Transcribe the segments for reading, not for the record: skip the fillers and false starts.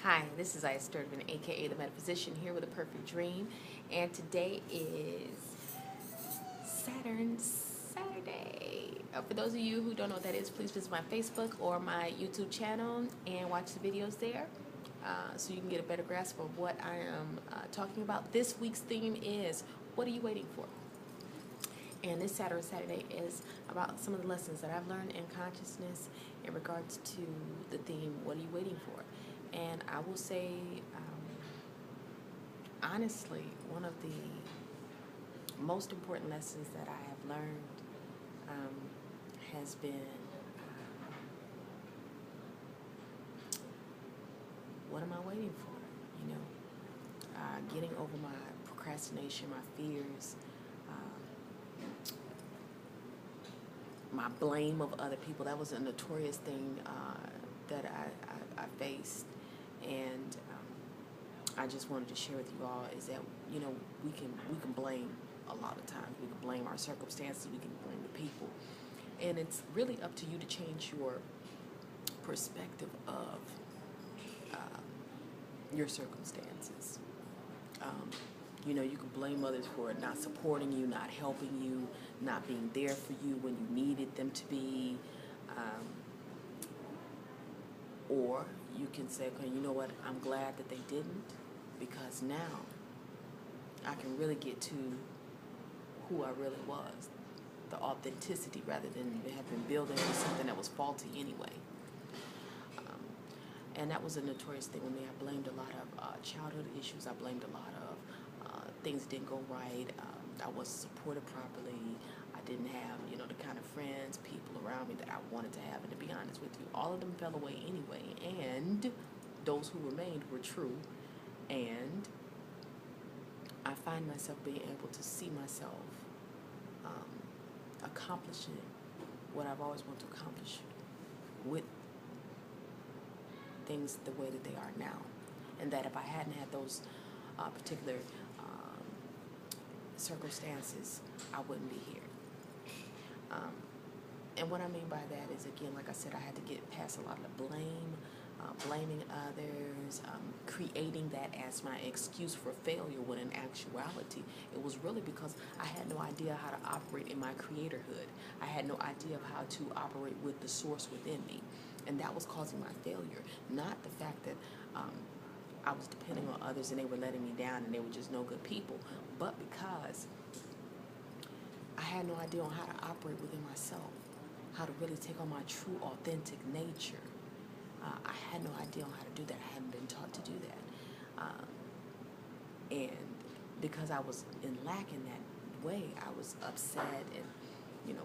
Hi, this is Aya Sturdivant, aka the Metaphysician, here with a perfect dream, and today is Saturday. For those of you who don't know what that is, please visit my Facebook or my YouTube channel and watch the videos there, so you can get a better grasp of what I am talking about. This week's theme is, what are you waiting for? And this Saturday is about some of the lessons that I've learned in consciousness in regards to the theme, what are you waiting for? And I will say, honestly, one of the most important lessons that I have learned has been, what am I waiting for? Getting over my procrastination, my fears, my blame of other people. That was a notorious thing that I faced, and I just wanted to share with you all is that we can blame a lot of times. We can blame our circumstances. We can blame the people, and it's really up to you to change your perspective of your circumstances. You can blame others for not supporting you, not helping you, not being there for you when you needed them to be. Or you can say, okay, you know what, I'm glad that they didn't, because now I can really get to who I really was, the authenticity, rather than have been building into something that was faulty anyway. And that was a notorious thing with me. I blamed a lot of childhood issues. I blamed a lot of things that didn't go right. I wasn't supported properly. I didn't have, the kind of friends, people around me that I wanted to have. And to be honest with you, all of them fell away anyway. And those who remained were true. And I find myself being able to see myself accomplishing what I've always wanted to accomplish with things the way that they are now. And that if I hadn't had those particular circumstances, I wouldn't be here. And what I mean by that is, again, like I said, I had to get past a lot of the blame, blaming others, creating that as my excuse for failure, when in actuality, it was really because I had no idea how to operate in my creatorhood. I had no idea of how to operate with the source within me. And that was causing my failure, not the fact that I was depending on others and they were letting me down and they were just no good people, but because I had no idea on how to operate within myself, how to really take on my true, authentic nature. I had no idea on how to do that. I hadn't been taught to do that. And because I was in lack in that way, I was upset and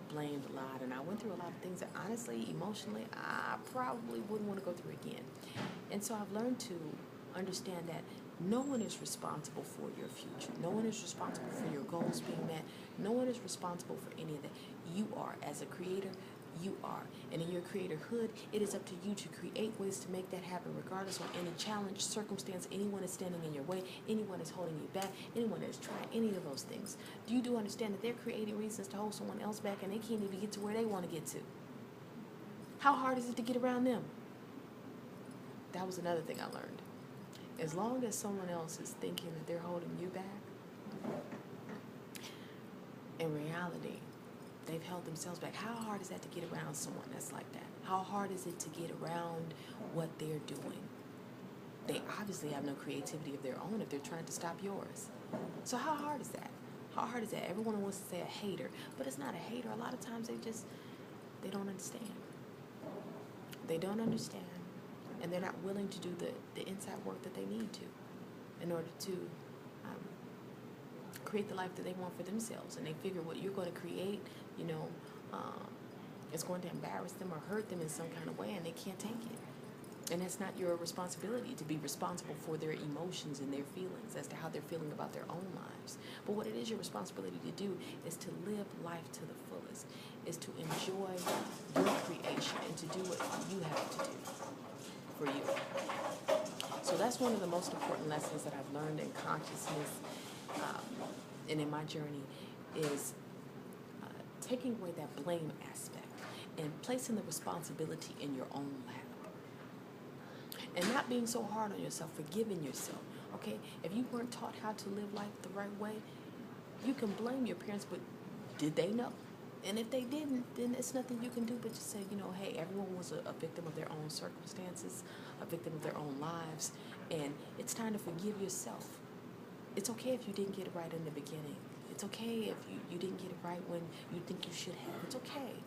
blamed a lot, and I went through a lot of things that honestly, emotionally, I probably wouldn't want to go through again. And so I've learned to understand that no one is responsible for your future. No one is responsible for your goals being met. No one is responsible for any of that. You are, as a creator, you are. And in your creatorhood, it is up to you to create ways to make that happen, regardless of any challenge, circumstance, anyone is standing in your way, anyone is holding you back, anyone is trying any of those things. You do understand that they're creating reasons to hold someone else back, and they can't even get to where they want to get to. How hard is it to get around them? That was another thing I learned. As long as someone else is thinking that they're holding you back, in reality, they've held themselves back. How hard is that to get around someone that's like that? How hard is it to get around what they're doing? They obviously have no creativity of their own if they're trying to stop yours. So how hard is that? How hard is that? Everyone wants to say a hater, but it's not a hater. A lot of times they don't understand. They don't understand, and they're not willing to do the inside work that they need to in order to create the life that they want for themselves. And they figure what you're going to create, is going to embarrass them or hurt them in some kind of way, and they can't take it. And that's not your responsibility, to be responsible for their emotions and their feelings as to how they're feeling about their own lives. But what it is your responsibility to do is to live life to the fullest, is to enjoy your creation and to do what you have to do for you. So that's one of the most important lessons that I've learned in consciousness and in my journey, is taking away that blame aspect and placing the responsibility in your own lap. And not being so hard on yourself, forgiving yourself, okay? If you weren't taught how to live life the right way, you can blame your parents, but did they know? And if they didn't, then it's nothing you can do but just say, hey, everyone was a victim of their own circumstances, a victim of their own lives, and it's time to forgive yourself. It's okay if you didn't get it right in the beginning. It's okay if you didn't get it right when you think you should have. It's okay.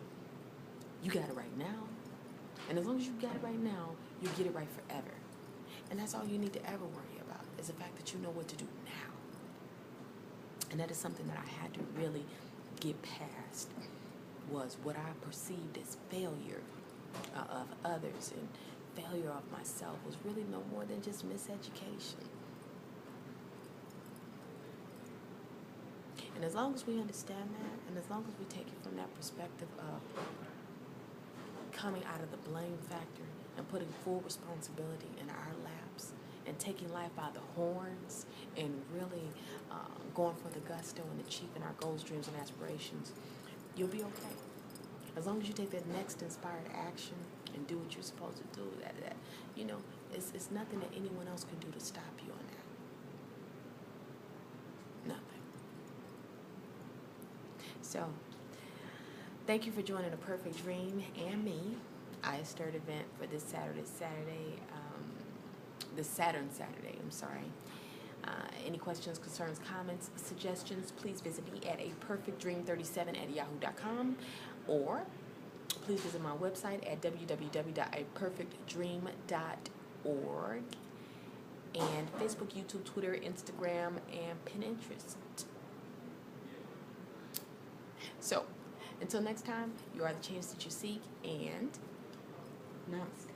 You got it right now. And as long as you got it right now, you get it right forever. And that's all you need to ever worry about, is the fact that you know what to do now. And that is something that I had to really get past, was what I perceived as failure of others and failure of myself was really no more than just miseducation. And as long as we understand that, and as long as we take it from that perspective of coming out of the blame factor and putting full responsibility in our laps and taking life by the horns and really going for the gusto and achieving our goals, dreams, and aspirations, you'll be okay. As long as you take that next inspired action and do what you're supposed to do, it's nothing that anyone else can do to stop you on that. Nothing. So, thank you for joining A Perfect Dream and me. I stirred event for this Saturn Saturday, I'm sorry. Any questions, concerns, comments, suggestions, please visit me at aperfectdream37@yahoo.com, or please visit my website at www.aperfectdream.org, and Facebook, YouTube, Twitter, Instagram, and Pinterest. So, until next time, you are the change that you seek, and namaste.